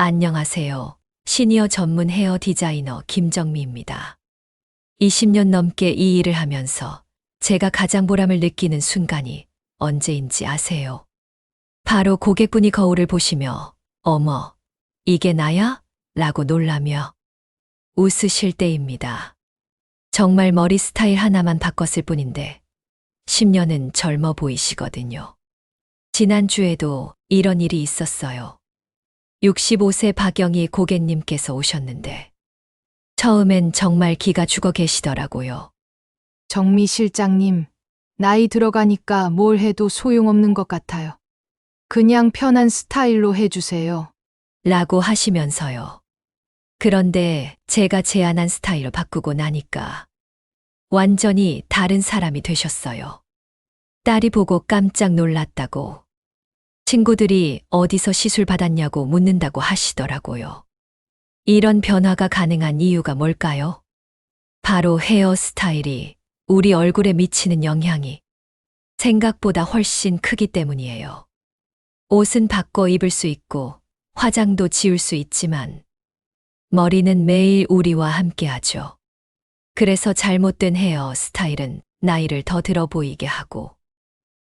안녕하세요. 시니어 전문 헤어 디자이너 김정미입니다. 20년 넘게 이 일을 하면서 제가 가장 보람을 느끼는 순간이 언제인지 아세요? 바로 고객분이 거울을 보시며 어머, 이게 나야? 라고 놀라며 웃으실 때입니다. 정말 머리 스타일 하나만 바꿨을 뿐인데 10년은 젊어 보이시거든요. 지난주에도 이런 일이 있었어요. 65세 박영희 고객님께서 오셨는데 처음엔 정말 기가 죽어 계시더라고요. 정미 실장님, 나이 들어가니까 뭘 해도 소용없는 것 같아요. 그냥 편한 스타일로 해주세요. 라고 하시면서요. 그런데 제가 제안한 스타일로 바꾸고 나니까 완전히 다른 사람이 되셨어요. 딸이 보고 깜짝 놀랐다고, 친구들이 어디서 시술 받았냐고 묻는다고 하시더라고요. 이런 변화가 가능한 이유가 뭘까요? 바로 헤어스타일이 우리 얼굴에 미치는 영향이 생각보다 훨씬 크기 때문이에요. 옷은 바꿔 입을 수 있고 화장도 지울 수 있지만 머리는 매일 우리와 함께 하죠. 그래서 잘못된 헤어스타일은 나이를 더 들어 보이게 하고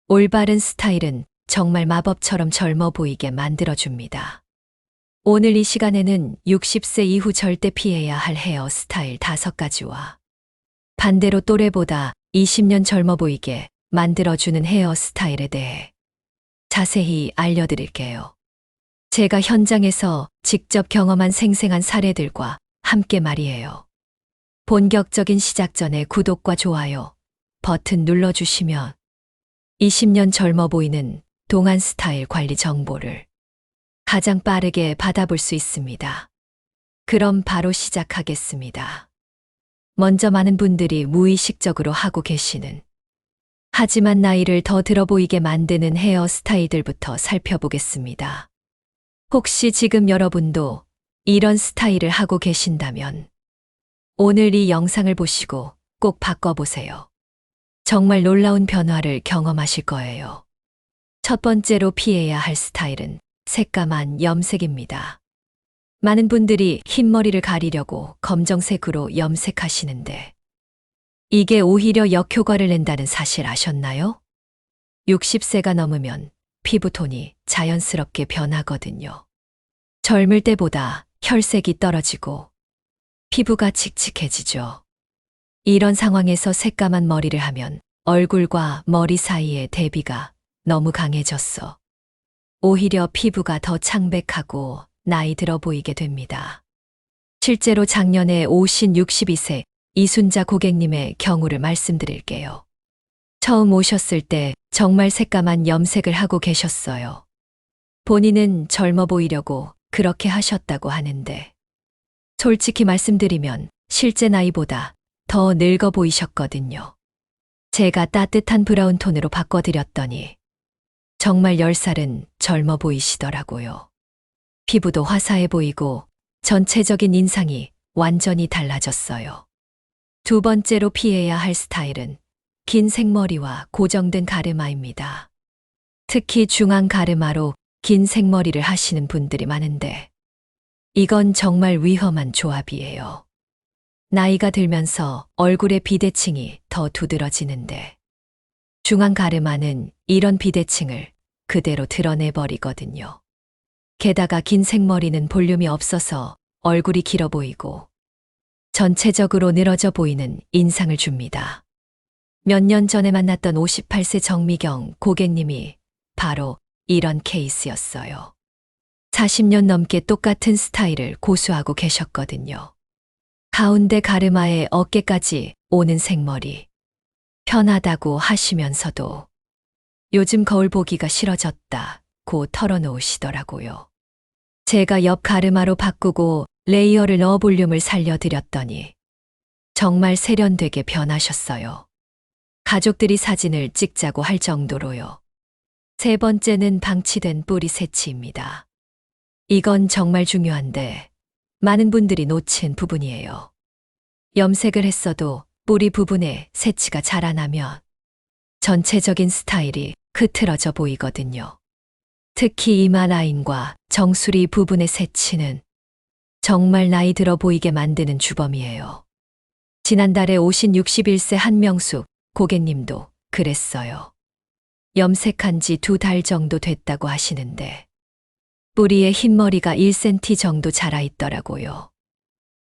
올바른 스타일은 정말 마법처럼 젊어 보이게 만들어줍니다. 오늘 이 시간에는 60세 이후 절대 피해야 할 헤어스타일 5가지와 반대로 또래보다 20년 젊어 보이게 만들어주는 헤어스타일에 대해 자세히 알려드릴게요. 제가 현장에서 직접 경험한 생생한 사례들과 함께 말이에요. 본격적인 시작 전에 구독과 좋아요 버튼 눌러주시면 20년 젊어 보이는 동안 스타일 관리 정보를 가장 빠르게 받아볼 수 있습니다. 그럼 바로 시작하겠습니다. 먼저 많은 분들이 무의식적으로 하고 계시는 하지만 나이를 더 들어 보이게 만드는 헤어스타일들부터 살펴보겠습니다. 혹시 지금 여러분도 이런 스타일을 하고 계신다면 오늘 이 영상을 보시고 꼭 바꿔보세요. 정말 놀라운 변화를 경험하실 거예요. 첫 번째로 피해야 할 스타일은 새까만 염색입니다. 많은 분들이 흰머리를 가리려고 검정색으로 염색하시는데 이게 오히려 역효과를 낸다는 사실 아셨나요? 60세가 넘으면 피부톤이 자연스럽게 변하거든요. 젊을 때보다 혈색이 떨어지고 피부가 칙칙해지죠. 이런 상황에서 새까만 머리를 하면 얼굴과 머리 사이의 대비가 너무 강해졌어. 오히려 피부가 더 창백하고 나이 들어 보이게 됩니다. 실제로 작년에 오신 62세 이순자 고객님의 경우를 말씀드릴게요. 처음 오셨을 때 정말 새까만 염색을 하고 계셨어요. 본인은 젊어 보이려고 그렇게 하셨다고 하는데 솔직히 말씀드리면 실제 나이보다 더 늙어 보이셨거든요. 제가 따뜻한 브라운 톤으로 바꿔드렸더니 정말 10살은 젊어 보이시더라고요. 피부도 화사해 보이고 전체적인 인상이 완전히 달라졌어요. 두 번째로 피해야 할 스타일은 긴 생머리와 고정된 가르마입니다. 특히 중앙 가르마로 긴 생머리를 하시는 분들이 많은데 이건 정말 위험한 조합이에요. 나이가 들면서 얼굴의 비대칭이 더 두드러지는데 중앙 가르마는 이런 비대칭을 그대로 드러내버리거든요. 게다가 긴 생머리는 볼륨이 없어서 얼굴이 길어 보이고 전체적으로 늘어져 보이는 인상을 줍니다. 몇 년 전에 만났던 58세 정미경 고객님이 바로 이런 케이스였어요. 40년 넘게 똑같은 스타일을 고수하고 계셨거든요. 가운데 가르마에 어깨까지 오는 생머리. 편하다고 하시면서도 요즘 거울 보기가 싫어졌다고 털어놓으시더라고요. 제가 옆 가르마로 바꾸고 레이어를 넣어 볼륨을 살려드렸더니 정말 세련되게 변하셨어요. 가족들이 사진을 찍자고 할 정도로요. 세 번째는 방치된 뿌리 세치입니다. 이건 정말 중요한데 많은 분들이 놓친 부분이에요. 염색을 했어도 뿌리 부분에 세치가 자라나면 전체적인 스타일이 흐트러져 보이거든요. 특히 이마 라인과 정수리 부분의 새치는 정말 나이 들어 보이게 만드는 주범이에요. 지난달에 오신 61세 한명숙 고객님도 그랬어요. 염색한 지 2달 정도 됐다고 하시는데 뿌리에 흰머리가 1cm 정도 자라 있더라고요.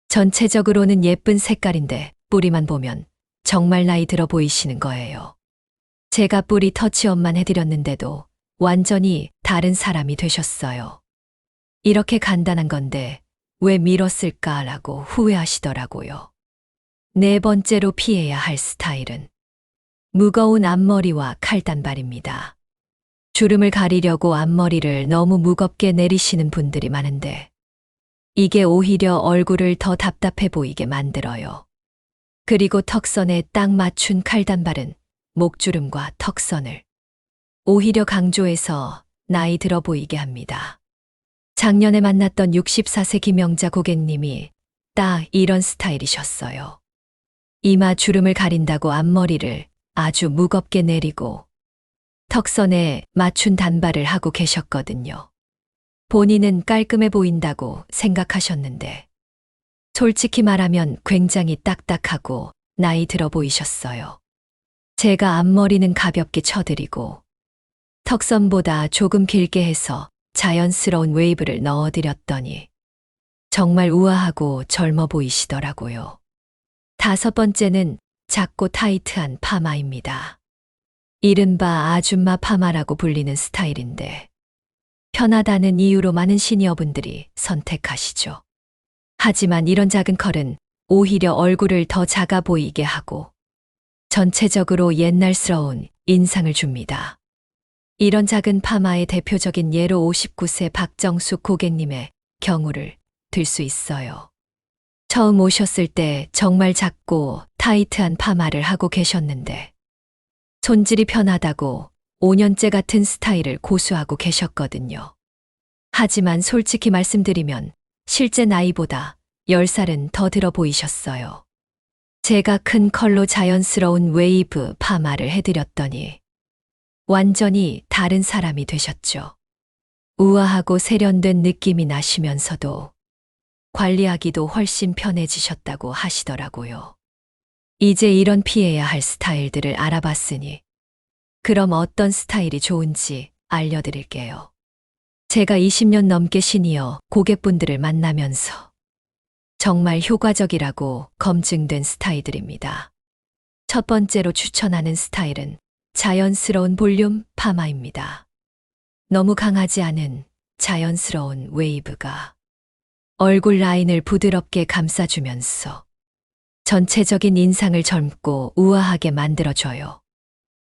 전체적으로는 예쁜 색깔인데 뿌리만 보면 정말 나이 들어 보이시는 거예요. 제가 뿌리 터치업만 해드렸는데도 완전히 다른 사람이 되셨어요. 이렇게 간단한 건데 왜 미뤘을까라고 후회하시더라고요. 네 번째로 피해야 할 스타일은 무거운 앞머리와 칼단발입니다. 주름을 가리려고 앞머리를 너무 무겁게 내리시는 분들이 많은데 이게 오히려 얼굴을 더 답답해 보이게 만들어요. 그리고 턱선에 딱 맞춘 칼단발은 목주름과 턱선을 오히려 강조해서 나이 들어 보이게 합니다. 작년에 만났던 64세 김영자 고객님이 딱 이런 스타일이셨어요. 이마 주름을 가린다고 앞머리를 아주 무겁게 내리고 턱선에 맞춘 단발을 하고 계셨거든요. 본인은 깔끔해 보인다고 생각하셨는데 솔직히 말하면 굉장히 딱딱하고 나이 들어 보이셨어요. 제가 앞머리는 가볍게 쳐드리고 턱선보다 조금 길게 해서 자연스러운 웨이브를 넣어드렸더니 정말 우아하고 젊어 보이시더라고요. 5번째는 작고 타이트한 파마입니다. 이른바 아줌마 파마라고 불리는 스타일인데 편하다는 이유로 많은 시니어분들이 선택하시죠. 하지만 이런 작은 컬은 오히려 얼굴을 더 작아 보이게 하고 전체적으로 옛날스러운 인상을 줍니다. 이런 작은 파마의 대표적인 예로 59세 박정숙 고객님의 경우를 들 수 있어요. 처음 오셨을 때 정말 작고 타이트한 파마를 하고 계셨는데 손질이 편하다고 5년째 같은 스타일을 고수하고 계셨거든요. 하지만 솔직히 말씀드리면 실제 나이보다 10살은 더 들어 보이셨어요. 제가 큰 컬로 자연스러운 웨이브 파마를 해드렸더니 완전히 다른 사람이 되셨죠. 우아하고 세련된 느낌이 나시면서도 관리하기도 훨씬 편해지셨다고 하시더라고요. 이제 이런 피해야 할 스타일들을 알아봤으니 그럼 어떤 스타일이 좋은지 알려드릴게요. 제가 20년 넘게 시니어 고객분들을 만나면서 정말 효과적이라고 검증된 스타일들입니다. 첫 번째로 추천하는 스타일은 자연스러운 볼륨 파마입니다. 너무 강하지 않은 자연스러운 웨이브가 얼굴 라인을 부드럽게 감싸주면서 전체적인 인상을 젊고 우아하게 만들어줘요.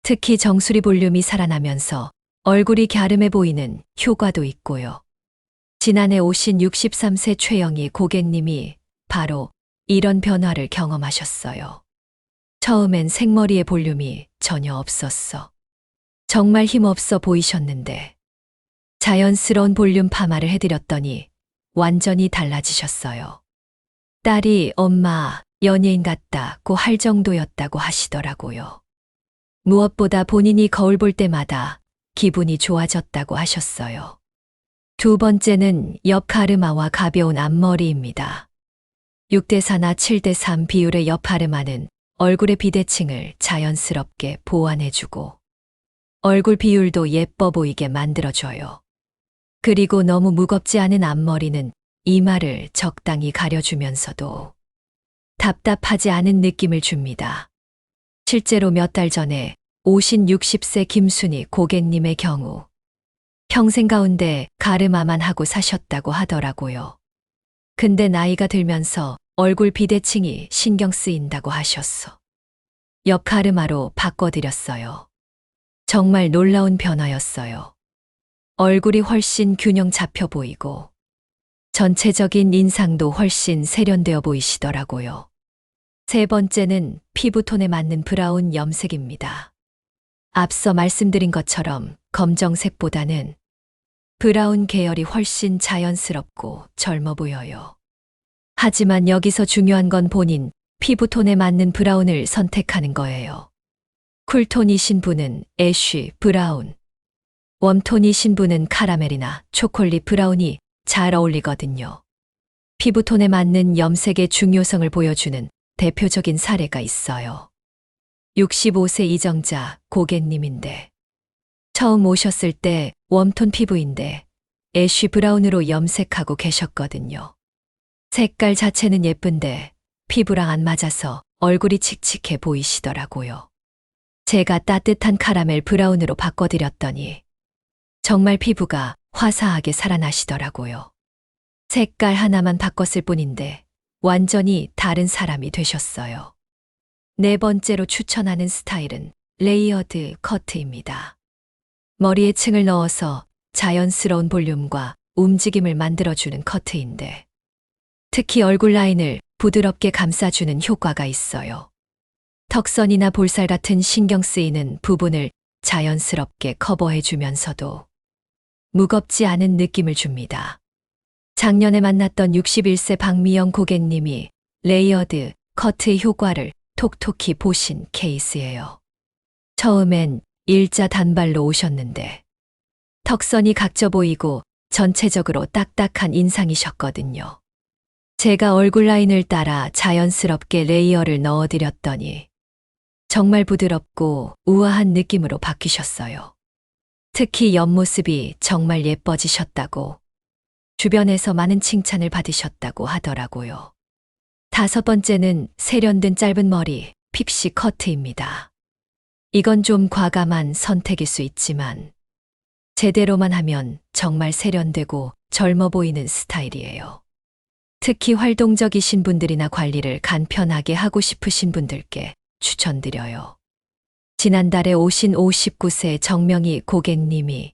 특히 정수리 볼륨이 살아나면서 얼굴이 갸름해 보이는 효과도 있고요. 지난해 오신 63세 최영희 고객님이 바로 이런 변화를 경험하셨어요. 처음엔 생머리의 볼륨이 전혀 없었어. 정말 힘없어 보이셨는데 자연스러운 볼륨 파마를 해드렸더니 완전히 달라지셨어요. 딸이 엄마 연예인 같다고 할 정도였다고 하시더라고요. 무엇보다 본인이 거울 볼 때마다 기분이 좋아졌다고 하셨어요. 두 번째는 옆 가르마와 가벼운 앞머리입니다. 6대4나 7대3 비율의 옆 가르마는 얼굴의 비대칭을 자연스럽게 보완해주고 얼굴 비율도 예뻐 보이게 만들어줘요. 그리고 너무 무겁지 않은 앞머리는 이마를 적당히 가려주면서도 답답하지 않은 느낌을 줍니다. 실제로 몇 달 전에 오신 60세 김순희 고객님의 경우 평생 가운데 가르마만 하고 사셨다고 하더라고요. 근데 나이가 들면서 얼굴 비대칭이 신경 쓰인다고 하셨어. 옆 가르마로 바꿔드렸어요. 정말 놀라운 변화였어요. 얼굴이 훨씬 균형 잡혀 보이고 전체적인 인상도 훨씬 세련되어 보이시더라고요. 세 번째는 피부톤에 맞는 브라운 염색입니다. 앞서 말씀드린 것처럼 검정색보다는 브라운 계열이 훨씬 자연스럽고 젊어 보여요. 하지만 여기서 중요한 건 본인 피부톤에 맞는 브라운을 선택하는 거예요. 쿨톤이신 분은 애쉬 브라운, 웜톤이 신부는 카라멜이나 초콜릿 브라운이 잘 어울리거든요. 피부톤에 맞는 염색의 중요성을 보여주는 대표적인 사례가 있어요. 65세 이정자 고객님인데 처음 오셨을 때 웜톤 피부인데 애쉬 브라운으로 염색하고 계셨거든요. 색깔 자체는 예쁜데 피부랑 안 맞아서 얼굴이 칙칙해 보이시더라고요. 제가 따뜻한 카라멜 브라운으로 바꿔드렸더니 정말 피부가 화사하게 살아나시더라고요. 색깔 하나만 바꿨을 뿐인데 완전히 다른 사람이 되셨어요. 네 번째로 추천하는 스타일은 레이어드 커트입니다. 머리에 층을 넣어서 자연스러운 볼륨과 움직임을 만들어주는 커트인데 특히 얼굴 라인을 부드럽게 감싸주는 효과가 있어요. 턱선이나 볼살 같은 신경 쓰이는 부분을 자연스럽게 커버해주면서도 무겁지 않은 느낌을 줍니다. 작년에 만났던 61세 박미영 고객님이 레이어드 커트의 효과를 톡톡히 보신 케이스예요. 처음엔 일자 단발로 오셨는데 턱선이 각져 보이고 전체적으로 딱딱한 인상이셨거든요. 제가 얼굴 라인을 따라 자연스럽게 레이어를 넣어드렸더니 정말 부드럽고 우아한 느낌으로 바뀌셨어요. 특히 옆모습이 정말 예뻐지셨다고 주변에서 많은 칭찬을 받으셨다고 하더라고요. 다섯 번째는 세련된 짧은 머리 픽시 커트입니다. 이건 좀 과감한 선택일 수 있지만 제대로만 하면 정말 세련되고 젊어 보이는 스타일이에요. 특히 활동적이신 분들이나 관리를 간편하게 하고 싶으신 분들께 추천드려요. 지난달에 오신 59세 정명희 고객님이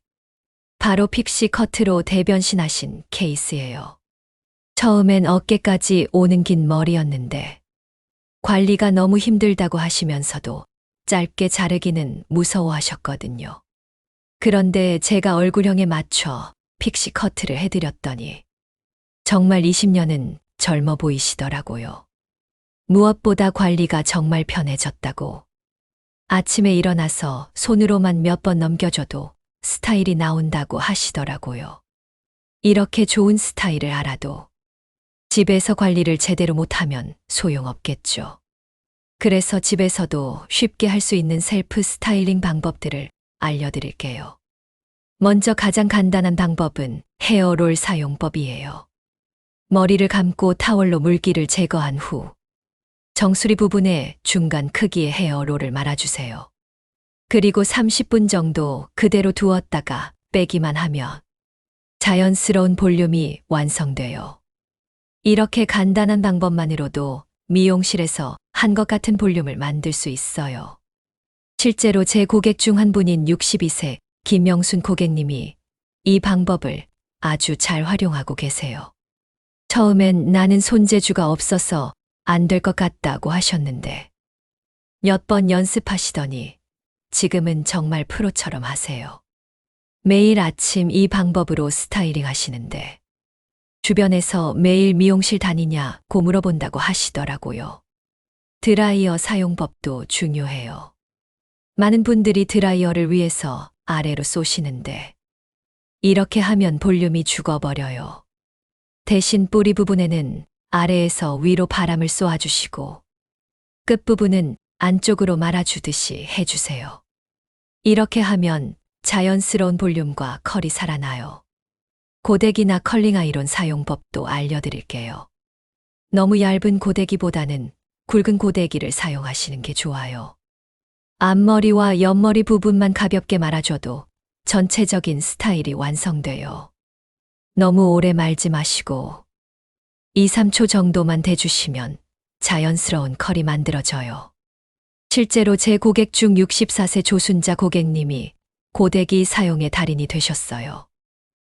바로 픽시 커트로 대변신하신 케이스예요. 처음엔 어깨까지 오는 긴 머리였는데 관리가 너무 힘들다고 하시면서도 짧게 자르기는 무서워하셨거든요. 그런데 제가 얼굴형에 맞춰 픽시 커트를 해드렸더니 정말 20년은 젊어 보이시더라고요. 무엇보다 관리가 정말 편해졌다고. 아침에 일어나서 손으로만 몇 번 넘겨줘도 스타일이 나온다고 하시더라고요. 이렇게 좋은 스타일을 알아도 집에서 관리를 제대로 못하면 소용없겠죠. 그래서 집에서도 쉽게 할 수 있는 셀프 스타일링 방법들을 알려드릴게요. 먼저 가장 간단한 방법은 헤어롤 사용법이에요. 머리를 감고 타월로 물기를 제거한 후 정수리 부분에 중간 크기의 헤어롤을 말아주세요. 그리고 30분 정도 그대로 두었다가 빼기만 하면 자연스러운 볼륨이 완성돼요. 이렇게 간단한 방법만으로도 미용실에서 한 것 같은 볼륨을 만들 수 있어요. 실제로 제 고객 중 한 분인 62세 김영순 고객님이 이 방법을 아주 잘 활용하고 계세요. 처음엔 나는 손재주가 없어서 안 될 것 같다고 하셨는데 몇 번 연습하시더니 지금은 정말 프로처럼 하세요. 매일 아침 이 방법으로 스타일링 하시는데 주변에서 매일 미용실 다니냐고 물어본다고 하시더라고요. 드라이어 사용법도 중요해요. 많은 분들이 드라이어를 위해서 아래로 쏘시는데 이렇게 하면 볼륨이 죽어버려요. 대신 뿌리 부분에는 아래에서 위로 바람을 쏘아주시고 끝부분은 안쪽으로 말아주듯이 해주세요. 이렇게 하면 자연스러운 볼륨과 컬이 살아나요. 고데기나 컬링 아이론 사용법도 알려드릴게요. 너무 얇은 고데기보다는 굵은 고데기를 사용하시는 게 좋아요. 앞머리와 옆머리 부분만 가볍게 말아줘도 전체적인 스타일이 완성돼요. 너무 오래 말지 마시고 2, 3초 정도만 대주시면 자연스러운 컬이 만들어져요. 실제로 제 고객 중 64세 조순자 고객님이 고데기 사용의 달인이 되셨어요.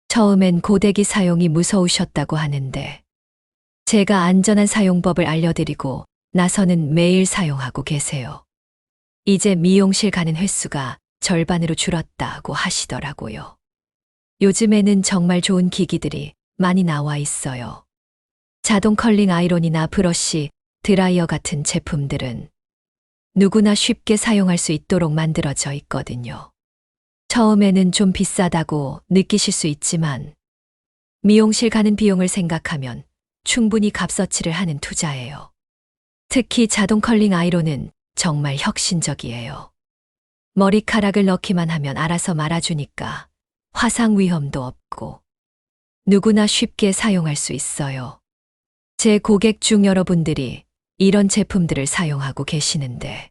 처음엔 고데기 사용이 무서우셨다고 하는데 제가 안전한 사용법을 알려드리고 나서는 매일 사용하고 계세요. 이제 미용실 가는 횟수가 절반으로 줄었다고 하시더라고요. 요즘에는 정말 좋은 기기들이 많이 나와 있어요. 자동 컬링 아이론이나 브러쉬, 드라이어 같은 제품들은 누구나 쉽게 사용할 수 있도록 만들어져 있거든요. 처음에는 좀 비싸다고 느끼실 수 있지만 미용실 가는 비용을 생각하면 충분히 값어치를 하는 투자예요. 특히 자동 컬링 아이론은 정말 혁신적이에요. 머리카락을 넣기만 하면 알아서 말아주니까 화상 위험도 없고 누구나 쉽게 사용할 수 있어요. 제 고객 중 여러분들이 이런 제품들을 사용하고 계시는데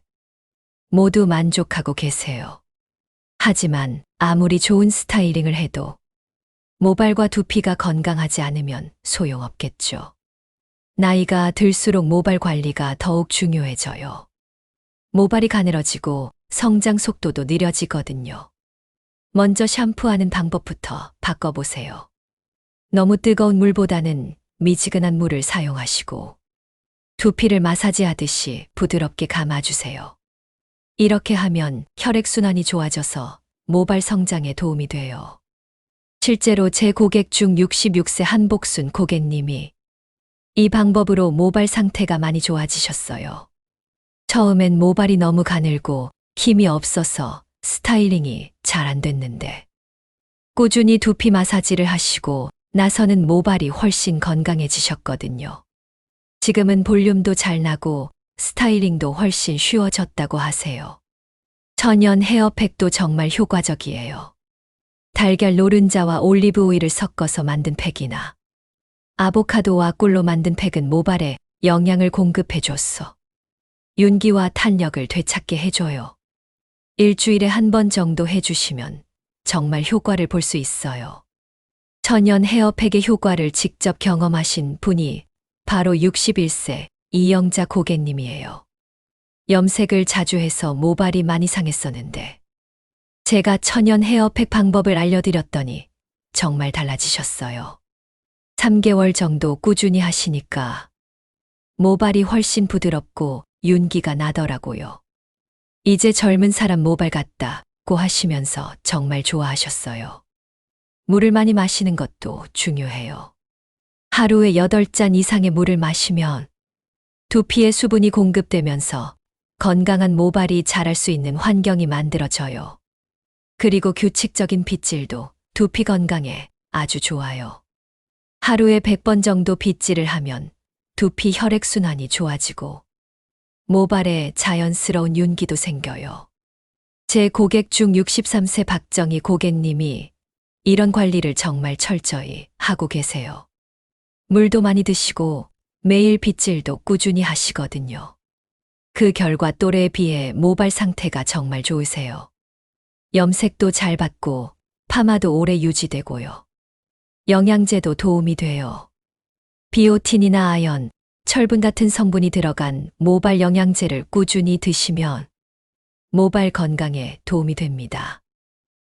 모두 만족하고 계세요. 하지만 아무리 좋은 스타일링을 해도 모발과 두피가 건강하지 않으면 소용없겠죠. 나이가 들수록 모발 관리가 더욱 중요해져요. 모발이 가늘어지고 성장 속도도 느려지거든요. 먼저 샴푸하는 방법부터 바꿔보세요. 너무 뜨거운 물보다는 미지근한 물을 사용하시고 두피를 마사지하듯이 부드럽게 감아주세요. 이렇게 하면 혈액순환이 좋아져서 모발 성장에 도움이 돼요. 실제로 제 고객 중 66세 한복순 고객님이 이 방법으로 모발 상태가 많이 좋아지셨어요. 처음엔 모발이 너무 가늘고 힘이 없어서 스타일링이 잘 안 됐는데 꾸준히 두피 마사지를 하시고 나서는 모발이 훨씬 건강해지셨거든요. 지금은 볼륨도 잘 나고 스타일링도 훨씬 쉬워졌다고 하세요. 천연 헤어팩도 정말 효과적이에요. 달걀 노른자와 올리브 오일을 섞어서 만든 팩이나 아보카도와 꿀로 만든 팩은 모발에 영양을 공급해줬어. 윤기와 탄력을 되찾게 해줘요. 일주일에 한 번 정도 해주시면 정말 효과를 볼 수 있어요. 천연 헤어팩의 효과를 직접 경험하신 분이 바로 61세 이영자 고객님이에요. 염색을 자주 해서 모발이 많이 상했었는데 제가 천연 헤어팩 방법을 알려드렸더니 정말 달라지셨어요. 3개월 정도 꾸준히 하시니까 모발이 훨씬 부드럽고 윤기가 나더라고요. 이제 젊은 사람 모발 같다고 하시면서 정말 좋아하셨어요. 물을 많이 마시는 것도 중요해요. 하루에 8잔 이상의 물을 마시면 두피에 수분이 공급되면서 건강한 모발이 자랄 수 있는 환경이 만들어져요. 그리고 규칙적인 빗질도 두피 건강에 아주 좋아요. 하루에 100번 정도 빗질을 하면 두피 혈액순환이 좋아지고 모발에 자연스러운 윤기도 생겨요. 제 고객 중 63세 박정희 고객님이 이런 관리를 정말 철저히 하고 계세요. 물도 많이 드시고 매일 빗질도 꾸준히 하시거든요. 그 결과 또래에 비해 모발 상태가 정말 좋으세요. 염색도 잘 받고 파마도 오래 유지되고요. 영양제도 도움이 돼요. 비오틴이나 아연, 철분 같은 성분이 들어간 모발 영양제를 꾸준히 드시면 모발 건강에 도움이 됩니다.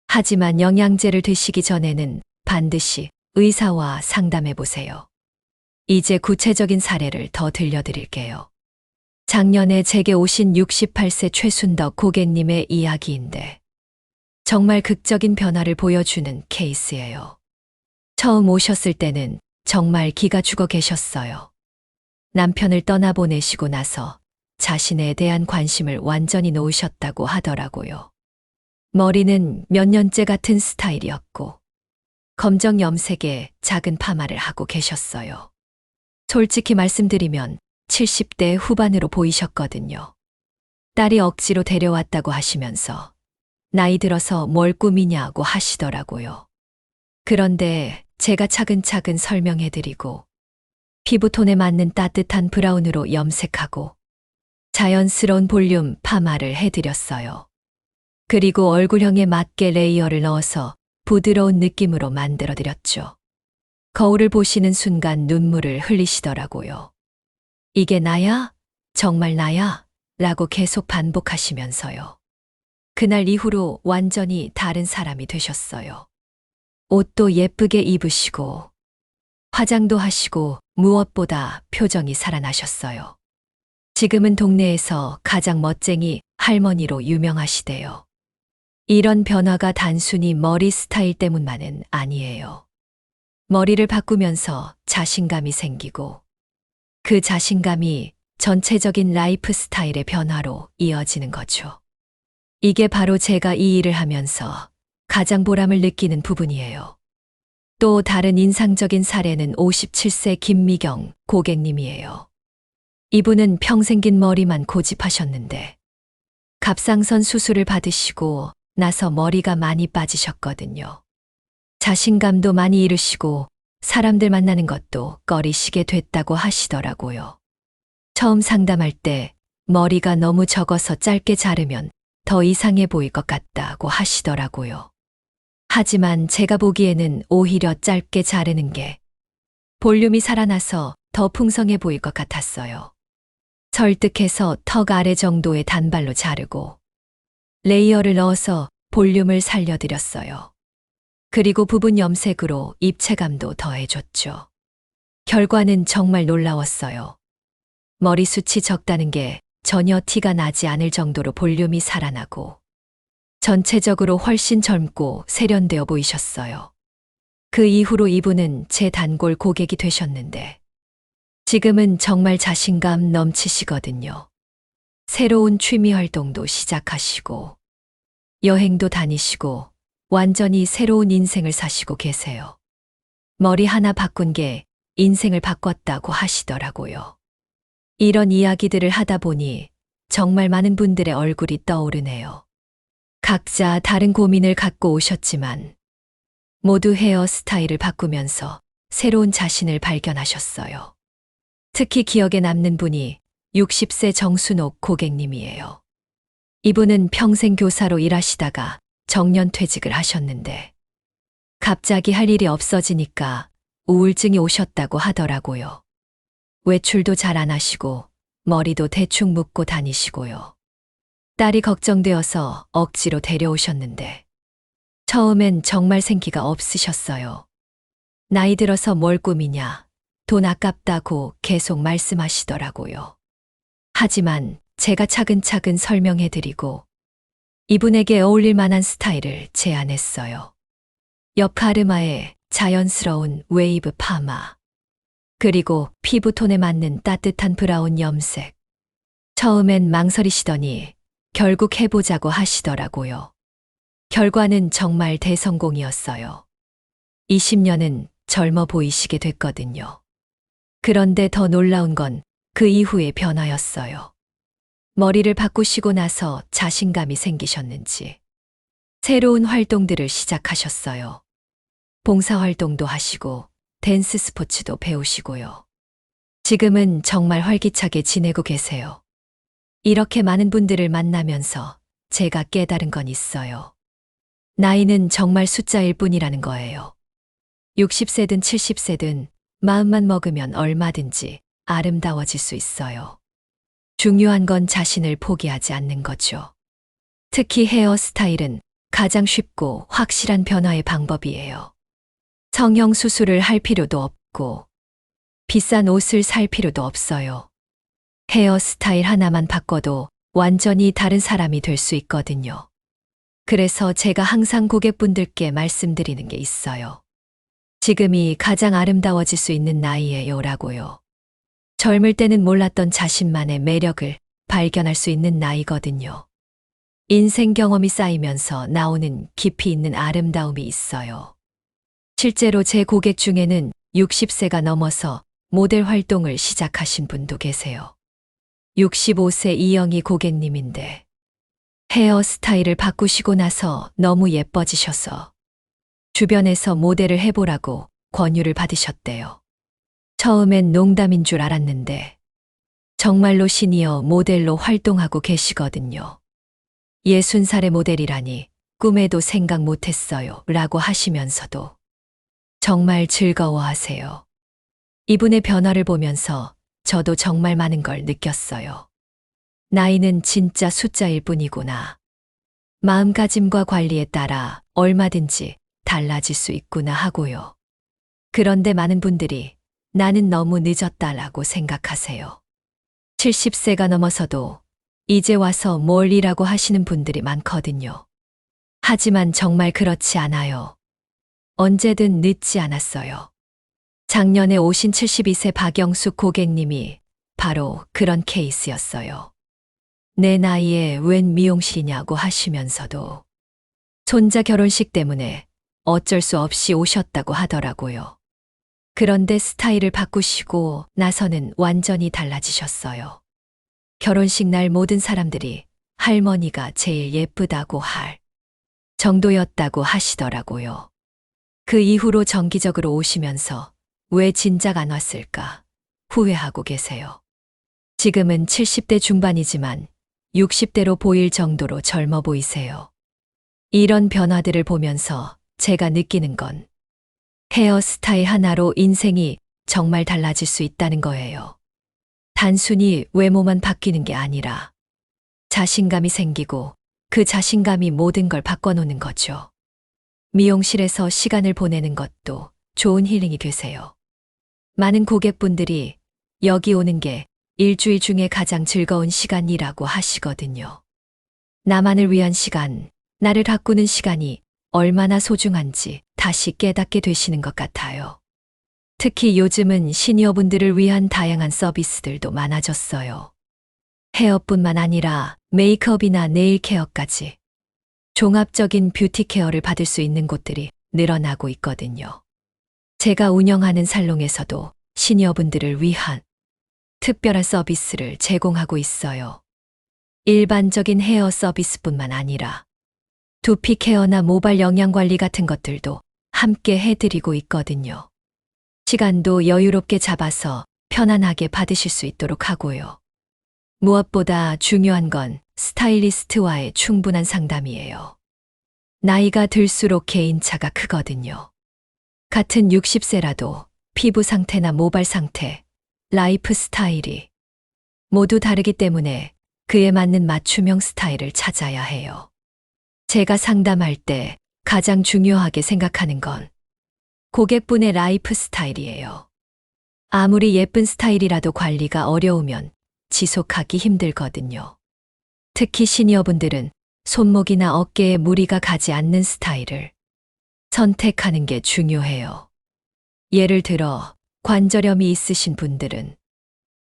하지만 영양제를 드시기 전에는 반드시 의사와 상담해 보세요. 이제 구체적인 사례를 더 들려드릴게요. 작년에 제게 오신 68세 최순덕 고객님의 이야기인데 정말 극적인 변화를 보여주는 케이스예요. 처음 오셨을 때는 정말 기가 죽어 계셨어요. 남편을 떠나보내시고 나서 자신에 대한 관심을 완전히 놓으셨다고 하더라고요. 머리는 몇 년째 같은 스타일이었고 검정 염색에 작은 파마를 하고 계셨어요. 솔직히 말씀드리면 70대 후반으로 보이셨거든요. 딸이 억지로 데려왔다고 하시면서 나이 들어서 뭘 꾸미냐고 하시더라고요. 그런데 제가 차근차근 설명해드리고 피부톤에 맞는 따뜻한 브라운으로 염색하고 자연스러운 볼륨 파마를 해드렸어요. 그리고 얼굴형에 맞게 레이어를 넣어서 부드러운 느낌으로 만들어드렸죠. 거울을 보시는 순간 눈물을 흘리시더라고요. 이게 나야? 정말 나야? 라고 계속 반복하시면서요. 그날 이후로 완전히 다른 사람이 되셨어요. 옷도 예쁘게 입으시고 화장도 하시고 무엇보다 표정이 살아나셨어요. 지금은 동네에서 가장 멋쟁이 할머니로 유명하시대요. 이런 변화가 단순히 머리 스타일 때문만은 아니에요. 머리를 바꾸면서 자신감이 생기고 그 자신감이 전체적인 라이프 스타일의 변화로 이어지는 거죠. 이게 바로 제가 이 일을 하면서 가장 보람을 느끼는 부분이에요. 또 다른 인상적인 사례는 57세 김미경 고객님이에요. 이분은 평생 긴 머리만 고집하셨는데 갑상선 수술을 받으시고 나서 머리가 많이 빠지셨거든요. 자신감도 많이 잃으시고 사람들 만나는 것도 꺼리시게 됐다고 하시더라고요. 처음 상담할 때 머리가 너무 적어서 짧게 자르면 더 이상해 보일 것 같다고 하시더라고요. 하지만 제가 보기에는 오히려 짧게 자르는 게 볼륨이 살아나서 더 풍성해 보일 것 같았어요. 설득해서 턱 아래 정도의 단발로 자르고 레이어를 넣어서 볼륨을 살려드렸어요. 그리고 부분 염색으로 입체감도 더해줬죠. 결과는 정말 놀라웠어요. 머리숱이 적다는 게 전혀 티가 나지 않을 정도로 볼륨이 살아나고 전체적으로 훨씬 젊고 세련되어 보이셨어요. 그 이후로 이분은 제 단골 고객이 되셨는데 지금은 정말 자신감 넘치시거든요. 새로운 취미 활동도 시작하시고 여행도 다니시고 완전히 새로운 인생을 사시고 계세요. 머리 하나 바꾼 게 인생을 바꿨다고 하시더라고요. 이런 이야기들을 하다 보니 정말 많은 분들의 얼굴이 떠오르네요. 각자 다른 고민을 갖고 오셨지만 모두 헤어스타일을 바꾸면서 새로운 자신을 발견하셨어요. 특히 기억에 남는 분이 60세 정순옥 고객님이에요. 이분은 평생 교사로 일하시다가 정년퇴직을 하셨는데 갑자기 할 일이 없어지니까 우울증이 오셨다고 하더라고요. 외출도 잘 안 하시고 머리도 대충 묶고 다니시고요. 딸이 걱정되어서 억지로 데려오셨는데 처음엔 정말 생기가 없으셨어요. 나이 들어서 뭘 꾸미냐, 돈 아깝다고 계속 말씀하시더라고요. 하지만 제가 차근차근 설명해드리고 이분에게 어울릴 만한 스타일을 제안했어요. 옆 가르마에 자연스러운 웨이브 파마, 그리고 피부톤에 맞는 따뜻한 브라운 염색. 처음엔 망설이시더니 결국 해보자고 하시더라고요. 결과는 정말 대성공이었어요. 20년은 젊어 보이시게 됐거든요. 그런데 더 놀라운 건 그 이후의 변화였어요. 머리를 바꾸시고 나서 자신감이 생기셨는지 새로운 활동들을 시작하셨어요. 봉사활동도 하시고 댄스 스포츠도 배우시고요. 지금은 정말 활기차게 지내고 계세요. 이렇게 많은 분들을 만나면서 제가 깨달은 건 있어요. 나이는 정말 숫자일 뿐이라는 거예요. 60세든 70세든 마음만 먹으면 얼마든지 아름다워질 수 있어요. 중요한 건 자신을 포기하지 않는 거죠. 특히 헤어스타일은 가장 쉽고 확실한 변화의 방법이에요. 성형 수술을 할 필요도 없고 비싼 옷을 살 필요도 없어요. 헤어스타일 하나만 바꿔도 완전히 다른 사람이 될 수 있거든요. 그래서 제가 항상 고객분들께 말씀드리는 게 있어요. 지금이 가장 아름다워질 수 있는 나이예요 라고요. 젊을 때는 몰랐던 자신만의 매력을 발견할 수 있는 나이거든요. 인생 경험이 쌓이면서 나오는 깊이 있는 아름다움이 있어요. 실제로 제 고객 중에는 60세가 넘어서 모델 활동을 시작하신 분도 계세요. 65세 이영희 고객님인데 헤어스타일을 바꾸시고 나서 너무 예뻐지셔서 주변에서 모델을 해보라고 권유를 받으셨대요. 처음엔 농담인 줄 알았는데 정말로 시니어 모델로 활동하고 계시거든요. 60살의 모델이라니 꿈에도 생각 못했어요 라고 하시면서도 정말 즐거워하세요. 이분의 변화를 보면서 저도 정말 많은 걸 느꼈어요. 나이는 진짜 숫자일 뿐이구나. 마음가짐과 관리에 따라 얼마든지 달라질 수 있구나 하고요. 그런데 많은 분들이 나는 너무 늦었다라고 생각하세요. 70세가 넘어서도 이제 와서 뭘 이라고 하시는 분들이 많거든요. 하지만 정말 그렇지 않아요. 언제든 늦지 않았어요. 작년에 오신 72세 박영숙 고객님이 바로 그런 케이스였어요. 내 나이에 웬 미용실이냐고 하시면서도 손자 결혼식 때문에 어쩔 수 없이 오셨다고 하더라고요. 그런데 스타일을 바꾸시고 나서는 완전히 달라지셨어요. 결혼식 날 모든 사람들이 할머니가 제일 예쁘다고 할 정도였다고 하시더라고요. 그 이후로 정기적으로 오시면서 왜 진작 안 왔을까 후회하고 계세요. 지금은 70대 중반이지만 60대로 보일 정도로 젊어 보이세요. 이런 변화들을 보면서 제가 느끼는 건 헤어스타일 하나로 인생이 정말 달라질 수 있다는 거예요. 단순히 외모만 바뀌는 게 아니라 자신감이 생기고 그 자신감이 모든 걸 바꿔놓는 거죠. 미용실에서 시간을 보내는 것도 좋은 힐링이 되세요. 많은 고객분들이 여기 오는 게 일주일 중에 가장 즐거운 시간이라고 하시거든요. 나만을 위한 시간, 나를 가꾸는 시간이 얼마나 소중한지 다시 깨닫게 되시는 것 같아요. 특히 요즘은 시니어분들을 위한 다양한 서비스들도 많아졌어요. 헤어뿐만 아니라 메이크업이나 네일 케어까지 종합적인 뷰티 케어를 받을 수 있는 곳들이 늘어나고 있거든요. 제가 운영하는 살롱에서도 시니어분들을 위한 특별한 서비스를 제공하고 있어요. 일반적인 헤어 서비스뿐만 아니라 두피 케어나 모발 영양 관리 같은 것들도 함께 해드리고 있거든요. 시간도 여유롭게 잡아서 편안하게 받으실 수 있도록 하고요. 무엇보다 중요한 건 스타일리스트와의 충분한 상담이에요. 나이가 들수록 개인차가 크거든요. 같은 60세라도 피부 상태나 모발 상태, 라이프 스타일이 모두 다르기 때문에 그에 맞는 맞춤형 스타일을 찾아야 해요. 제가 상담할 때 가장 중요하게 생각하는 건 고객분의 라이프 스타일이에요. 아무리 예쁜 스타일이라도 관리가 어려우면 지속하기 힘들거든요. 특히 시니어분들은 손목이나 어깨에 무리가 가지 않는 스타일을 선택하는 게 중요해요. 예를 들어 관절염이 있으신 분들은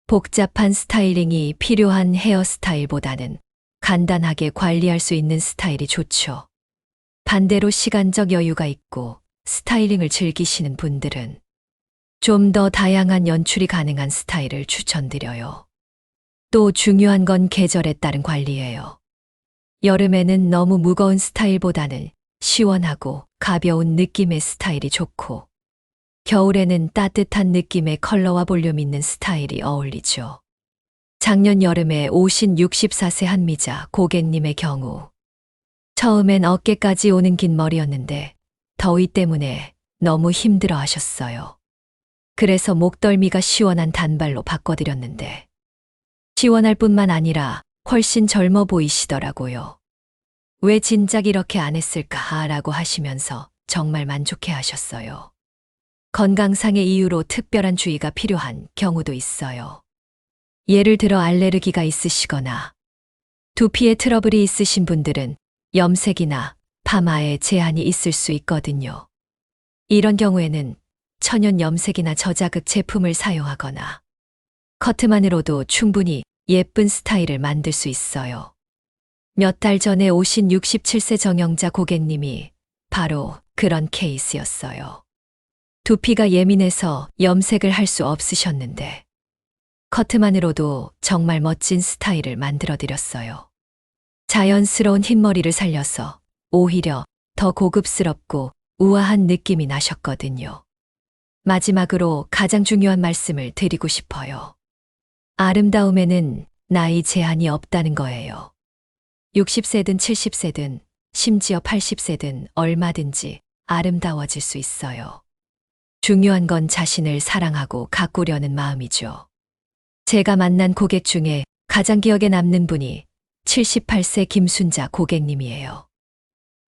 복잡한 스타일링이 필요한 헤어스타일보다는 간단하게 관리할 수 있는 스타일이 좋죠. 반대로 시간적 여유가 있고 스타일링을 즐기시는 분들은 좀 더 다양한 연출이 가능한 스타일을 추천드려요. 또 중요한 건 계절에 따른 관리예요. 여름에는 너무 무거운 스타일보다는 시원하고 가벼운 느낌의 스타일이 좋고, 겨울에는 따뜻한 느낌의 컬러와 볼륨 있는 스타일이 어울리죠. 작년 여름에 오신 64세 한미자 고객님의 경우, 처음엔 어깨까지 오는 긴 머리였는데 더위 때문에 너무 힘들어 하셨어요. 그래서 목덜미가 시원한 단발로 바꿔드렸는데 시원할 뿐만 아니라 훨씬 젊어 보이시더라고요. 왜 진작 이렇게 안 했을까 라고 하시면서 정말 만족해 하셨어요. 건강상의 이유로 특별한 주의가 필요한 경우도 있어요. 예를 들어 알레르기가 있으시거나 두피에 트러블이 있으신 분들은 염색이나 파마에 제한이 있을 수 있거든요. 이런 경우에는 천연 염색이나 저자극 제품을 사용하거나 커트만으로도 충분히 예쁜 스타일을 만들 수 있어요. 몇 달 전에 오신 67세 정영자 고객님이 바로 그런 케이스였어요. 두피가 예민해서 염색을 할 수 없으셨는데 커트만으로도 정말 멋진 스타일을 만들어드렸어요. 자연스러운 흰머리를 살려서 오히려 더 고급스럽고 우아한 느낌이 나셨거든요. 마지막으로 가장 중요한 말씀을 드리고 싶어요. 아름다움에는 나이 제한이 없다는 거예요. 60세든 70세든 심지어 80세든 얼마든지 아름다워질 수 있어요. 중요한 건 자신을 사랑하고 가꾸려는 마음이죠. 제가 만난 고객 중에 가장 기억에 남는 분이 78세 김순자 고객님이에요.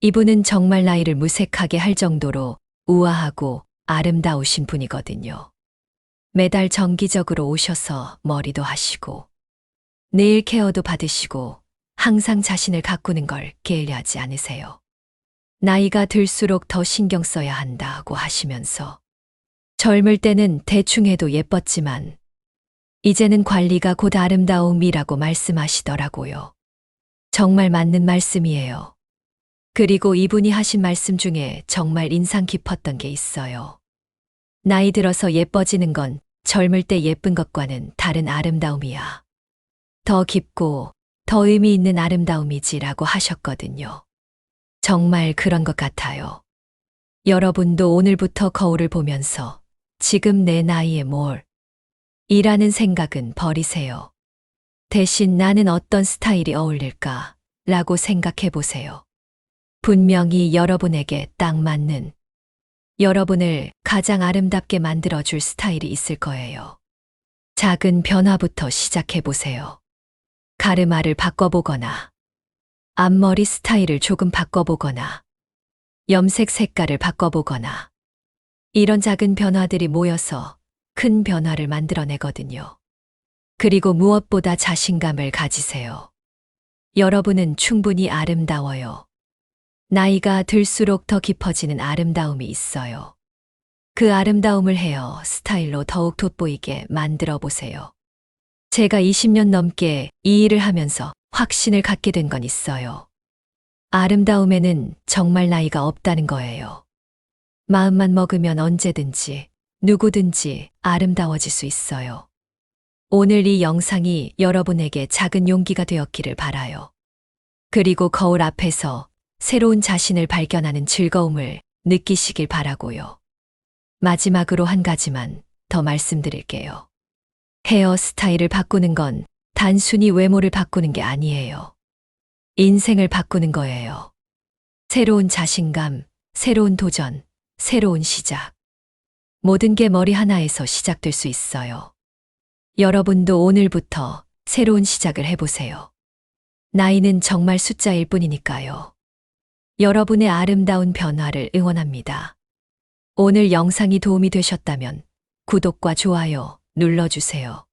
이분은 정말 나이를 무색하게 할 정도로 우아하고 아름다우신 분이거든요. 매달 정기적으로 오셔서 머리도 하시고 네일 케어도 받으시고 항상 자신을 가꾸는 걸 게을리하지 않으세요. 나이가 들수록 더 신경 써야 한다고 하시면서 젊을 때는 대충 해도 예뻤지만 이제는 관리가 곧 아름다움이라고 말씀하시더라고요. 정말 맞는 말씀이에요. 그리고 이분이 하신 말씀 중에 정말 인상 깊었던 게 있어요. 나이 들어서 예뻐지는 건 젊을 때 예쁜 것과는 다른 아름다움이야. 더 깊고 더 의미 있는 아름다움이지라고 하셨거든요. 정말 그런 것 같아요. 여러분도 오늘부터 거울을 보면서 지금 내 나이에 뭘 이라는 생각은 버리세요. 대신 나는 어떤 스타일이 어울릴까 라고 생각해 보세요. 분명히 여러분에게 딱 맞는 여러분을 가장 아름답게 만들어줄 스타일이 있을 거예요. 작은 변화부터 시작해 보세요. 가르마를 바꿔보거나, 앞머리 스타일을 조금 바꿔보거나, 염색 색깔을 바꿔보거나, 이런 작은 변화들이 모여서 큰 변화를 만들어내거든요. 그리고 무엇보다 자신감을 가지세요. 여러분은 충분히 아름다워요. 나이가 들수록 더 깊어지는 아름다움이 있어요. 그 아름다움을 헤어 스타일로 더욱 돋보이게 만들어 보세요. 제가 20년 넘게 이 일을 하면서 확신을 갖게 된 건 있어요. 아름다움에는 정말 나이가 없다는 거예요. 마음만 먹으면 언제든지, 누구든지 아름다워질 수 있어요. 오늘 이 영상이 여러분에게 작은 용기가 되었기를 바라요. 그리고 거울 앞에서 새로운 자신을 발견하는 즐거움을 느끼시길 바라고요. 마지막으로 한 가지만 더 말씀드릴게요. 헤어 스타일을 바꾸는 건 단순히 외모를 바꾸는 게 아니에요. 인생을 바꾸는 거예요. 새로운 자신감, 새로운 도전, 새로운 시작. 모든 게 머리 하나에서 시작될 수 있어요. 여러분도 오늘부터 새로운 시작을 해보세요. 나이는 정말 숫자일 뿐이니까요. 여러분의 아름다운 변화를 응원합니다. 오늘 영상이 도움이 되셨다면 구독과 좋아요 눌러주세요.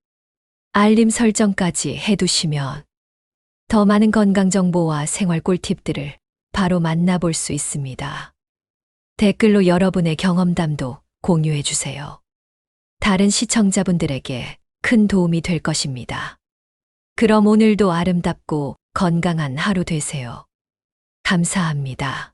알림 설정까지 해두시면 더 많은 건강 정보와 생활 꿀팁들을 바로 만나볼 수 있습니다. 댓글로 여러분의 경험담도 공유해주세요. 다른 시청자분들에게 큰 도움이 될 것입니다. 그럼 오늘도 아름답고 건강한 하루 되세요. 감사합니다.